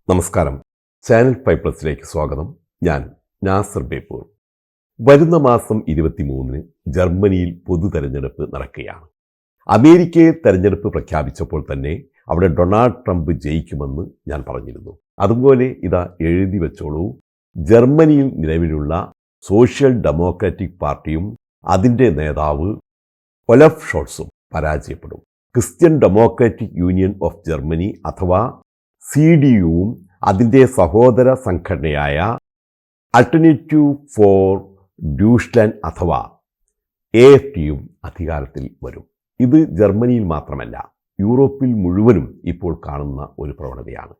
നമസ്കാരം. ചാനൽ 5+ലേക്ക് സ്വാഗതം. ഞാൻ നാസർ ബേപ്പൂർ. വരുന്ന മാസം 23-ന് ജർമ്മനിയിൽ പൊതു തെരഞ്ഞെടുപ്പ് നടക്കുകയാണ്. അമേരിക്കയെ തെരഞ്ഞെടുപ്പ് പ്രഖ്യാപിച്ചപ്പോൾ തന്നെ അവിടെ ഡൊണാൾഡ് ട്രംപ് ജയിക്കുമെന്ന് ഞാൻ പറഞ്ഞിരുന്നു. അതുപോലെ ഇതാ എഴുതി വെച്ചോളൂ, ജർമ്മനിയിൽ നിലവിലുള്ള സോഷ്യൽ ഡെമോക്രാറ്റിക് പാർട്ടിയും അതിൻ്റെ നേതാവ് ഒലഫ് ഷോൾസും പരാജയപ്പെടും. Christian democratic union of Germany അഥവാ CDUവും അതിൻ്റെ സഹോദര സംഘടനയായ അൾട്ടർനേറ്റീവ് ഫോർ ഡ്യൂച്ച്ലാൻഡ് അഥവാ AfDയും അധികാരത്തിൽ വരും. ഇത് ജർമ്മനിയിൽ മാത്രമല്ല, യൂറോപ്പിൽ മുഴുവനും ഇപ്പോൾ കാണുന്ന ഒരു പ്രവണതയാണ്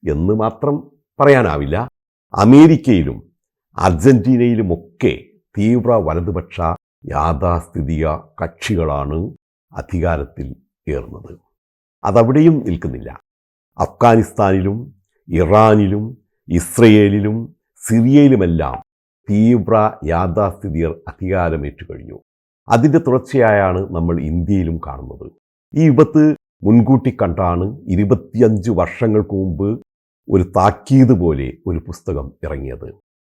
എന്ന് മാത്രം പറയാനാവില്ല. അമേരിക്കയിലും അർജന്റീനയിലുമൊക്കെ തീവ്ര വലതുപക്ഷ യാഥാസ്ഥിതിക കക്ഷികളാണ് അധികാരത്തിൽ ഏറുന്നത്. അതവിടെയും നിൽക്കുന്നില്ല. അഫ്ഗാനിസ്ഥാനിലും ഇറാനിലും ഇസ്രയേലിലും സിറിയയിലുമെല്ലാം തീവ്ര യാഥാസ്ഥിതികർ അധികാരമേറ്റു കഴിഞ്ഞു. അതിൻ്റെ തുടർച്ചയായാണ് നമ്മൾ ഇന്ത്യയിലും കാണുന്നത്. ഈ വിപത്ത് മുൻകൂട്ടി കണ്ടാണ് 25 വർഷങ്ങൾക്ക് മുമ്പ് ഒരു താക്കീത് പോലെ ഒരു പുസ്തകം ഇറങ്ങിയത്.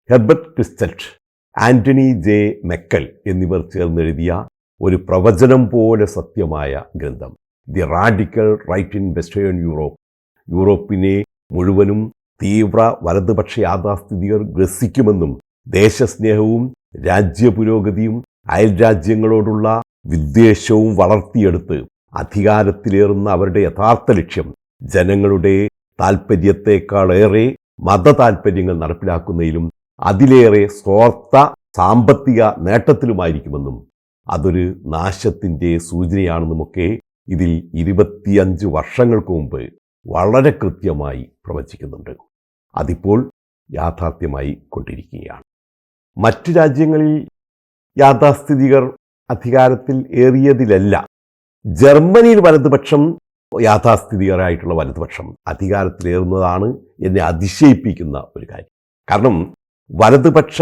ഹെർബർട്ട് ക്രിസ്റ്റൽറ്റ്, ആന്റണി ജെ മെക്കൽ എന്നിവർ ചേർന്നെഴുതിയ ഒരു പ്രവചനം പോലെ സത്യമായ ഗ്രന്ഥം the radical right in western Europe. യൂറോപ്പിനെ മുഴുവനും തീവ്ര വലതുപക്ഷ യാഥാസ്ഥിതികർ ഗ്രസിക്കുമെന്നും ദേശസ്നേഹവും രാജ്യപുരോഗതിയും അയൽരാജ്യങ്ങളോടുള്ള വിദ്വേഷവും വളർത്തിയെടുത്ത് അധികാരത്തിലേറുന്ന അവരുടെ യഥാർത്ഥ ലക്ഷ്യം ജനങ്ങളുടെ താൽപ്പര്യത്തെക്കാളേറെ മത താൽപ്പര്യങ്ങൾ നടപ്പിലാക്കുന്നതിലും അതിലേറെ സ്വാർത്ഥ സാമ്പത്തിക നേട്ടത്തിലുമായിരിക്കുമെന്നും അതൊരു നാശത്തിൻ്റെ സൂചനയാണെന്നുമൊക്കെ ഇതിൽ 25 വർഷങ്ങൾക്ക് മുമ്പ് വളരെ കൃത്യമായി പ്രവചിക്കുന്നുണ്ട്. അതിപ്പോൾ യാഥാർത്ഥ്യമായി കൊണ്ടിരിക്കുകയാണ്. മറ്റു രാജ്യങ്ങളിൽ യാഥാസ്ഥിതികർ അധികാരത്തിൽ ഏറിയതിലല്ല, ജർമ്മനിയിൽ വലതുപക്ഷം യാഥാസ്ഥിതികരായിട്ടുള്ള വലതുപക്ഷം അധികാരത്തിലേറുന്നതാണ് എന്നെ അതിശയിപ്പിക്കുന്ന ഒരു കാര്യം. കാരണം വലതുപക്ഷ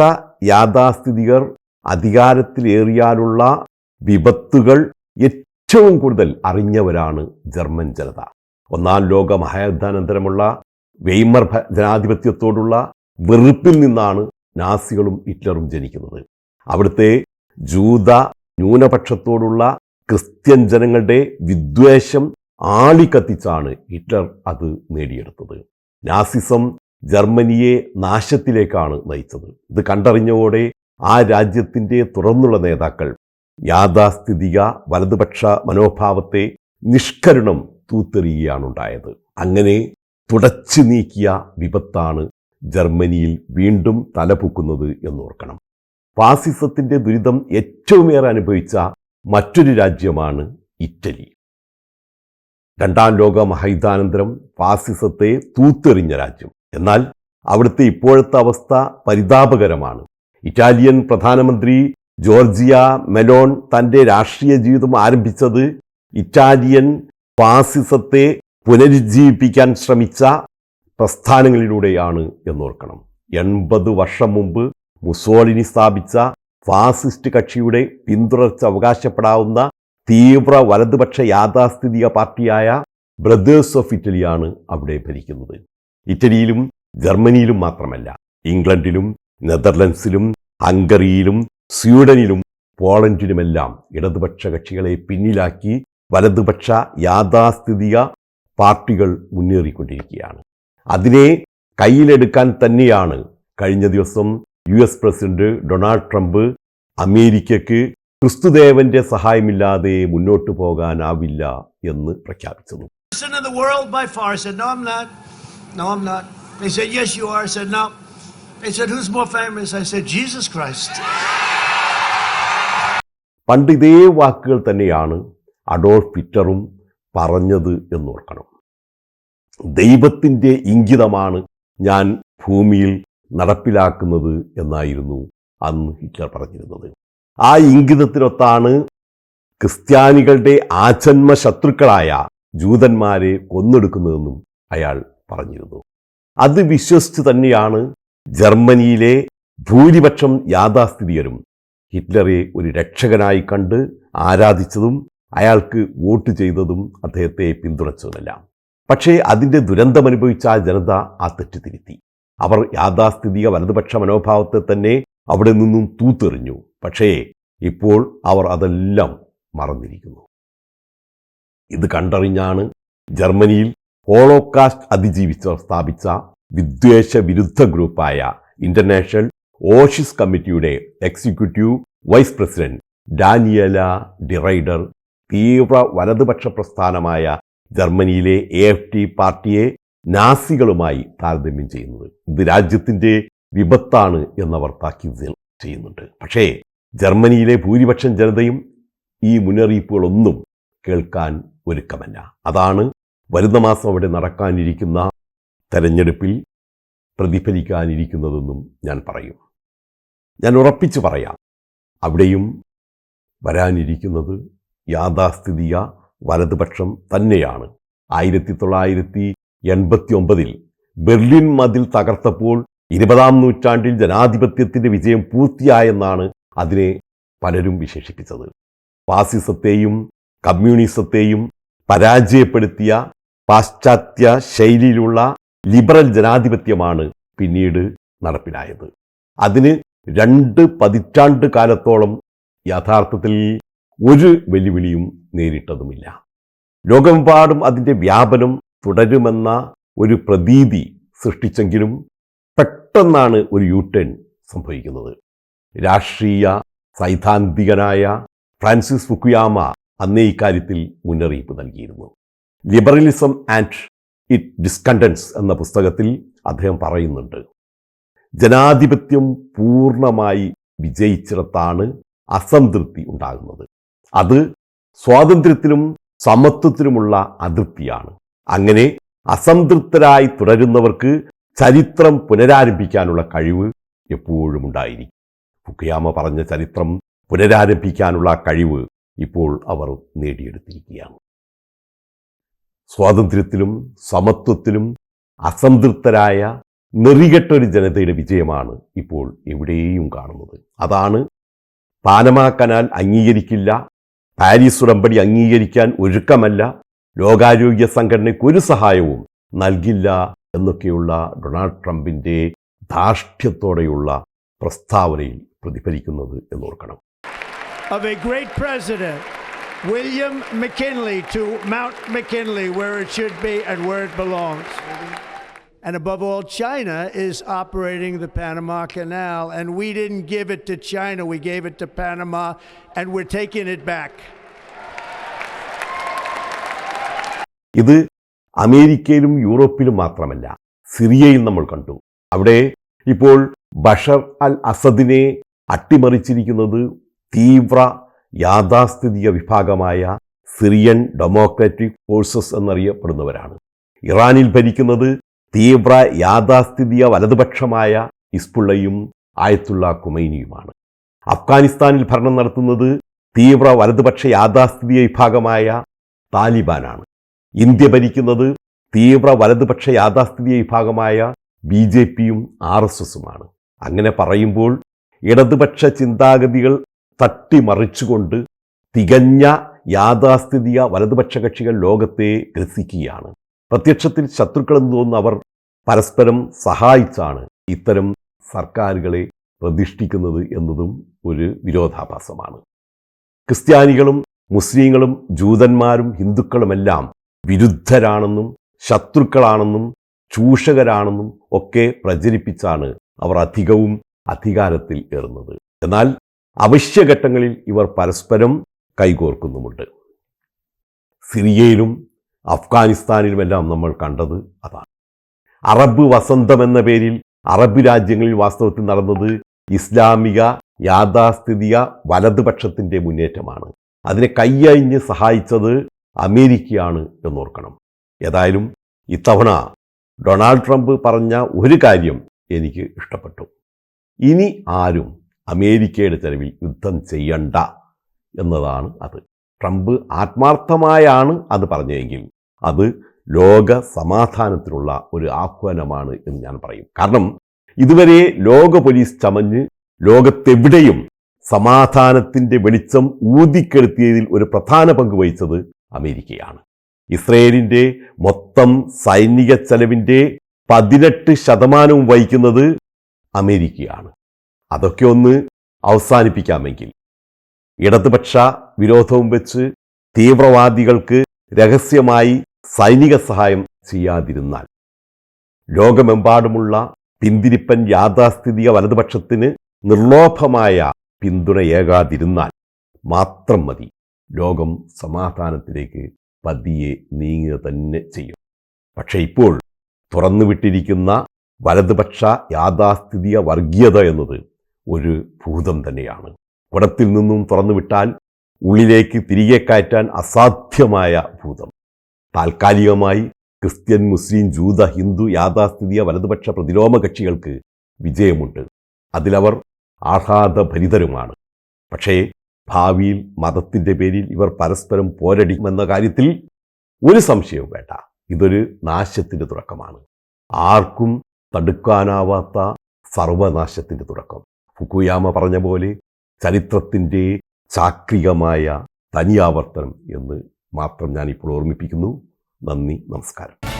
യാഥാസ്ഥിതികർ അധികാരത്തിലേറിയാലുള്ള വിപത്തുകൾ ഏറ്റവും കൂടുതൽ അറിഞ്ഞവരാണ് ജർമ്മൻ ജനത. ഒന്നാം ലോക മഹായുദ്ധാനന്തരമുള്ള വെയ്മർ ജനാധിപത്യത്തോടുള്ള വെറുപ്പിൽ നിന്നാണ് നാസികളും ഹിറ്റ്ലറും ജനിക്കുന്നത്. അവിടുത്തെ ജൂത ന്യൂനപക്ഷത്തോടുള്ള ക്രിസ്ത്യൻ ജനങ്ങളുടെ വിദ്വേഷം ആളിക്കത്തിച്ചാണ് ഹിറ്റ്ലർ അത് നേടിയെടുത്തത്. നാസിസം ജർമ്മനിയെ നാശത്തിലേക്കാണ് നയിച്ചത്. ഇത് കണ്ടറിഞ്ഞതോടെ ആ രാജ്യത്തിൻ്റെ തുറന്നുള്ള നേതാക്കൾ യാഥാസ്ഥിതിക വലതുപക്ഷ മനോഭാവത്തെ നിഷ്കരുണം തൂത്തെറിയുകയാണുണ്ടായത്. അങ്ങനെ തുടച്ചു നീക്കിയ വിപത്താണ് ജർമ്മനിയിൽ വീണ്ടും തലപൊക്കുന്നത് എന്നോർക്കണം. ഫാസിസത്തിൻ്റെ ദുരിതം ഏറ്റവുമേറെ അനുഭവിച്ച മറ്റൊരു രാജ്യമാണ് ഇറ്റലി. രണ്ടാം ലോക മഹായുദ്ധാനന്തരം ഫാസിസത്തെ തൂത്തെറിഞ്ഞ രാജ്യം. എന്നാൽ അവിടുത്തെ ഇപ്പോഴത്തെ അവസ്ഥ പരിതാപകരമാണ്. ഇറ്റാലിയൻ പ്രധാനമന്ത്രി ജോർജിയ മെലോൺ തൻ്റെ രാഷ്ട്രീയ ജീവിതം ആരംഭിച്ചത് ഇറ്റാലിയൻ ഫാസിസത്തെ പുനരുജ്ജീവിപ്പിക്കാൻ ശ്രമിച്ച പ്രസ്ഥാനങ്ങളിലൂടെയാണ് എന്നോർക്കണം. 80 വർഷം മുമ്പ് മുസോളിനി സ്ഥാപിച്ച ഫാസിസ്റ്റ് കക്ഷിയുടെ പിന്തുടർച്ച അവകാശപ്പെടാവുന്ന തീവ്ര വലതുപക്ഷ യാഥാസ്ഥിതിക പാർട്ടിയായ ബ്രദേഴ്സ് ഓഫ് ഇറ്റലിയാണ് അവിടെ ഭരിക്കുന്നത്. ഇറ്റലിയിലും ജർമ്മനിയിലും മാത്രമല്ല, ഇംഗ്ലണ്ടിലും നെതർലൻഡ്സിലും ഹംഗറിയിലും സ്വീഡനിലും പോളണ്ടിലുമെല്ലാം ഇടതുപക്ഷ കക്ഷികളെ പിന്നിലാക്കി വലതുപക്ഷ യാഥാസ്ഥിതിക പാർട്ടികൾ മുന്നേറിക്കൊണ്ടിരിക്കുകയാണ്. അതിനെ കയ്യിലെടുക്കാൻ തന്നെയാണ് കഴിഞ്ഞ ദിവസം US പ്രസിഡന്റ് ഡൊണാൾഡ് ട്രംപ് അമേരിക്കയ്ക്ക് ക്രിസ്തുദേവന്റെ സഹായമില്ലാതെ മുന്നോട്ട് പോകാനാവില്ല എന്ന് പ്രഖ്യാപിച്ചത്. പണ്ട് ഇതേ വാക്കുകൾ തന്നെയാണ് അഡോൾഫ് ഹിറ്റ്ലറും പറഞ്ഞത് എന്നോർക്കണം. ദൈവത്തിൻ്റെ ഇംഗിതമാണ് ഞാൻ ഭൂമിയിൽ നടപ്പിലാക്കുന്നത് എന്നായിരുന്നു അന്ന് ഹിറ്റ്ലർ പറഞ്ഞിരുന്നത്. ആ ഇംഗിതത്തിനൊത്താണ് ക്രിസ്ത്യാനികളുടെ ആജന്മ ശത്രുക്കളായ ജൂതന്മാരെ കൊന്നൊടുക്കുന്നതെന്നും അയാൾ പറഞ്ഞിരുന്നു. അത് വിശ്വസിച്ച് തന്നെയാണ് ജർമ്മനിയിലെ ഭൂരിപക്ഷം യാഥാസ്ഥിതികരും ഹിറ്റ്ലറെ ഒരു രക്ഷകനായി കണ്ട് ആരാധിച്ചതും അയാൾക്ക് വോട്ട് ചെയ്തതും അദ്ദേഹത്തെ പിന്തുണച്ചതുമെല്ലാം. പക്ഷേ അതിൻ്റെ ദുരന്തമനുഭവിച്ച ആ ജനത ആ തെറ്റ് തിരുത്തി. അവർ യാഥാസ്ഥിതിക വലതുപക്ഷ മനോഭാവത്തെ തന്നെ അവിടെ നിന്നും തൂത്തെറിഞ്ഞു. പക്ഷേ ഇപ്പോൾ അവർ അതെല്ലാം മറന്നിരിക്കുന്നു. ഇത് കണ്ടറിഞ്ഞാണ് ജർമ്മനിയിൽ ഹോളോകാസ്റ്റ് അതിജീവിച്ചവർ സ്ഥാപിച്ച വിദ്വേഷ വിരുദ്ധ ഗ്രൂപ്പായ ഇന്റർനാഷണൽ ഓഷിസ് കമ്മിറ്റിയുടെ എക്സിക്യൂട്ടീവ് വൈസ് പ്രസിഡന്റ് ഡാനിയല ഡിറൈഡർ തീവ്ര വലതുപക്ഷ പ്രസ്ഥാനമായ ജർമ്മനിയിലെ AfD പാർട്ടിയെ നാസികളുമായി താരതമ്യം ചെയ്യുന്നത്. ഇത് രാജ്യത്തിൻ്റെ വിപത്താണ് എന്നവർ താക്കീത് ചെയ്യുന്നുണ്ട്. പക്ഷേ ജർമ്മനിയിലെ ഭൂരിപക്ഷം ജനതയും ഈ മുന്നറിയിപ്പുകളൊന്നും കേൾക്കാൻ ഒരുക്കമല്ല. അതാണ് വരുന്ന മാസം അവിടെ നടക്കാനിരിക്കുന്ന തെരഞ്ഞെടുപ്പിൽ പ്രതിഫലിക്കാനിരിക്കുന്നതെന്നും ഞാൻ പറയും. ഞാൻ ഉറപ്പിച്ചു പറയാം, അവിടെയും വരാനിരിക്കുന്നത് യാഥാസ്ഥിതിക വലതുപക്ഷം തന്നെയാണ്. 1989 ബെർലിൻ മതിൽ തകർത്തപ്പോൾ 20-ാം നൂറ്റാണ്ടിൽ ജനാധിപത്യത്തിൻ്റെ വിജയം പൂർത്തിയായെന്നാണ് അതിനെ പലരും വിശേഷിപ്പിച്ചത്. ഫാസിസത്തെയും കമ്മ്യൂണിസത്തെയും പരാജയപ്പെടുത്തിയ പാശ്ചാത്യ ശൈലിയിലുള്ള ലിബറൽ ജനാധിപത്യമാണ് പിന്നീട് നടപ്പിലായത്. അതിന് 2 പതിറ്റാണ്ട് കാലത്തോളം യഥാർത്ഥത്തിൽ ഒരു വെല്ലുവിളിയും നേരിട്ടതുമില്ല. ലോകമെമ്പാടും അതിൻ്റെ വ്യാപനം തുടരുമെന്ന ഒരു പ്രതീതി സൃഷ്ടിച്ചെങ്കിലും പെട്ടെന്നാണ് ഒരു യു-ടേൺ സംഭവിക്കുന്നത്. രാഷ്ട്രീയ സൈദ്ധാന്തികനായ ഫ്രാൻസിസ് ഫുക്കുയാമ അന്നേ ഇക്കാര്യത്തിൽ മുന്നറിയിപ്പ് നൽകിയിരുന്നു. ലിബറലിസം ആൻഡ് ഇറ്റ് ഡിസ്കണ്ടൻസ് എന്ന പുസ്തകത്തിൽ അദ്ദേഹം പറയുന്നുണ്ട്, ജനാധിപത്യം പൂർണ്ണമായി വിജയിച്ചിടത്താണ് അസംതൃപ്തി ഉണ്ടാകുന്നത്. അത് സ്വാതന്ത്ര്യത്തിലും സമത്വത്തിലുമുള്ള അതൃപ്തിയാണ്. അങ്ങനെ അസംതൃപ്തരായി തുടരുന്നവർക്ക് ചരിത്രം പുനരാരംഭിക്കാനുള്ള കഴിവ് എപ്പോഴും ഉണ്ടായിരിക്കും. ഫുക്കുയാമ പറഞ്ഞ ചരിത്രം പുനരാരംഭിക്കാനുള്ള കഴിവ് ഇപ്പോൾ അവർ നേടിയെടുത്തിരിക്കുകയാണ്. സ്വാതന്ത്ര്യത്തിലും സമത്വത്തിലും അസംതൃപ്തരായ നെറികെട്ടൊരു ജനതയുടെ വിജയമാണ് ഇപ്പോൾ എവിടെയും കാണുന്നത്. അതാണ് പാനമാ കനാൽ അംഗീകരിക്കില്ല, പാരീസ് ഉടമ്പടി അംഗീകരിക്കാൻ ഒരുക്കമല്ല, ലോകാരോഗ്യ സംഘടനയ്ക്ക് ഒരു സഹായവും നൽകില്ല എന്നൊക്കെയുള്ള ഡൊണാൾഡ് ട്രംപിൻ്റെ ധാർഷ്ട്യത്തോടെയുള്ള പ്രസ്താവനയിൽ പ്രതിഫലിക്കുന്നത് എന്നോർക്കണം. Of a great president, William McKinley, to Mount McKinley, where it should be and where it belongs. And above all, China is operating the Panama Canal, and we didn't give it to China, we gave it to Panama, and we're taking it back. ഇത് അമേരിക്കയിലും യൂറോപ്പിലും മാത്രമല്ല, സിറിയയിൽ നമ്മൾ കണ്ടു. അവിടെ ഇപ്പോൾ ബഷർ അൽ അസദിനെ അട്ടിമറിച്ചിരിക്കുന്നത് തീവ്ര യാഥാസ്ഥിതിക വിഭാഗമായ സിറിയൻ ഡെമോക്രാറ്റിക് ഫോഴ്സസ് എന്നറിയപ്പെടുന്നവരാണ്. ഇറാനിൽ ഭരിക്കുന്നത് തീവ്ര യാഥാസ്ഥിതിക വലതുപക്ഷമായ ഹിസ്ബുള്ളയും ആയത്തുള്ള ഖുമൈനിയുമാണ്. അഫ്ഗാനിസ്ഥാനിൽ ഭരണം നടത്തുന്നത് തീവ്ര വലതുപക്ഷ യാഥാസ്ഥിതിക വിഭാഗമായ താലിബാനാണ്. ഇന്ത്യ ഭരിക്കുന്നത് തീവ്ര വലതുപക്ഷ യാഥാസ്ഥിതിക വിഭാഗമായ BJPയും RSSുമാണ്. അങ്ങനെ പറയുമ്പോൾ ഇടതുപക്ഷ ചിന്താഗതികൾ തട്ടിമറിച്ചുകൊണ്ട് തികഞ്ഞ യാഥാസ്ഥിതിക വലതുപക്ഷ കക്ഷികൾ ലോകത്തെ ഗ്രസിക്കുകയാണ്. പ്രത്യക്ഷത്തിൽ ശത്രുക്കളെന്ന് തോന്നുന്ന അവർ പരസ്പരം സഹായിച്ചാണ് ഇത്തരം സർക്കാരുകളെ പ്രതിഷ്ഠിക്കുന്നത് എന്നതും ഒരു വിരോധാഭാസമാണ്. ക്രിസ്ത്യാനികളും മുസ്ലിങ്ങളും ജൂതന്മാരും ഹിന്ദുക്കളുമെല്ലാം വിരുദ്ധരാണെന്നും ശത്രുക്കളാണെന്നും ചൂഷകരാണെന്നും ഒക്കെ പ്രചരിപ്പിച്ചാണ് അവർ അധികവും അധികാരത്തിൽ ഏറുന്നത്. എന്നാൽ അവശ്യഘട്ടങ്ങളിൽ ഇവർ പരസ്പരം കൈകോർക്കുന്നുമുണ്ട്. സിറിയയിലും അഫ്ഗാനിസ്ഥാനിലുമെല്ലാം നമ്മൾ കണ്ടത് അതാണ്. അറബ് വസന്തം എന്ന പേരിൽ അറബ് രാജ്യങ്ങളിൽ വാസ്തവത്തിൽ നടന്നത് ഇസ്ലാമിക യാഥാസ്ഥിതിക വലതുപക്ഷത്തിൻ്റെ മുന്നേറ്റമാണ്. അതിനെ കയ്യഴിഞ്ഞ് സഹായിച്ചത് അമേരിക്കയാണ് എന്നോർക്കണം. ഏതായാലും ഇത്തവണ ഡൊണാൾഡ് ട്രംപ് പറഞ്ഞ ഒരു കാര്യം എനിക്ക് ഇഷ്ടപ്പെട്ടു. ഇനി ആരും അമേരിക്കയുടെ ചെലവിൽ യുദ്ധം ചെയ്യണ്ട എന്നതാണ് അത്. ട്രംപ് ആത്മാർത്ഥമായാണ് അത് പറഞ്ഞതെങ്കിൽ അത് ലോക സമാധാനത്തിനുള്ള ഒരു ആഹ്വാനമാണ് എന്ന് ഞാൻ പറയും. കാരണം ഇതുവരെ ലോക പോലീസ് ചമഞ്ഞ് ലോകത്തെവിടെയും സമാധാനത്തിൻ്റെ വെളിച്ചം ഊതിക്കെടുത്തിയതിൽ ഒരു പ്രധാന പങ്ക് വഹിച്ചത് അമേരിക്കയാണ്. ഇസ്രയേലിൻ്റെ മൊത്തം സൈനിക ചെലവിൻ്റെ 18% വഹിക്കുന്നത് അമേരിക്കയാണ്. അതൊക്കെ ഒന്ന് അവസാനിപ്പിക്കാമെങ്കിൽ, ഇടതുപക്ഷ വിരോധവും വെച്ച് തീവ്രവാദികൾക്ക് രഹസ്യമായി സൈനിക സഹായം ചെയ്യാതിരുന്നാൽ, ലോകമെമ്പാടുമുള്ള പിന്തിരിപ്പൻ യാഥാസ്ഥിതിക വലതുപക്ഷത്തിന് നിർലോഭമായ പിന്തുണയേകാതിരുന്നാൽ മാത്രം മതി ലോകം സമാധാനത്തിലേക്ക് പതിയെ നീങ്ങുക തന്നെ ചെയ്യും. പക്ഷേ ഇപ്പോൾ തുറന്നുവിട്ടിരിക്കുന്ന വലതുപക്ഷ യാഥാസ്ഥിതിക വർഗീയത എന്നത് ഒരു ഭൂതം തന്നെയാണ്. കുടത്തിൽ നിന്നും തുറന്നുവിട്ടാൽ ഉള്ളിലേക്ക് തിരികെ കയറ്റാൻ അസാധ്യമായ ഭൂതം. താൽക്കാലികമായി ക്രിസ്ത്യൻ, മുസ്ലിം, ജൂത, ഹിന്ദു യാഥാസ്ഥിതിക വലതുപക്ഷ പ്രതിലോമ കക്ഷികൾക്ക് വിജയമുണ്ട്. അതിലവർ ആഹ്ലാദഭരിതരുമാണ്. പക്ഷേ ഭാവിയിൽ മതത്തിൻ്റെ പേരിൽ ഇവർ പരസ്പരം പോരടിക്കുമെന്ന കാര്യത്തിൽ ഒരു സംശയവും വേണ്ട. ഇതൊരു നാശത്തിൻ്റെ തുടക്കമാണ്. ആർക്കും തടുക്കാനാവാത്ത സർവനാശത്തിൻ്റെ തുടക്കം. ഫുകുയാമ പറഞ്ഞ പോലെ ചരിത്രത്തിൻ്റെ ചാക്രികമായ തനിയാവർത്തനം എന്ന് മാത്രം ഞാനിപ്പോൾ ഓർമ്മിപ്പിക്കുന്നു. നന്ദി, നമസ്കാരം.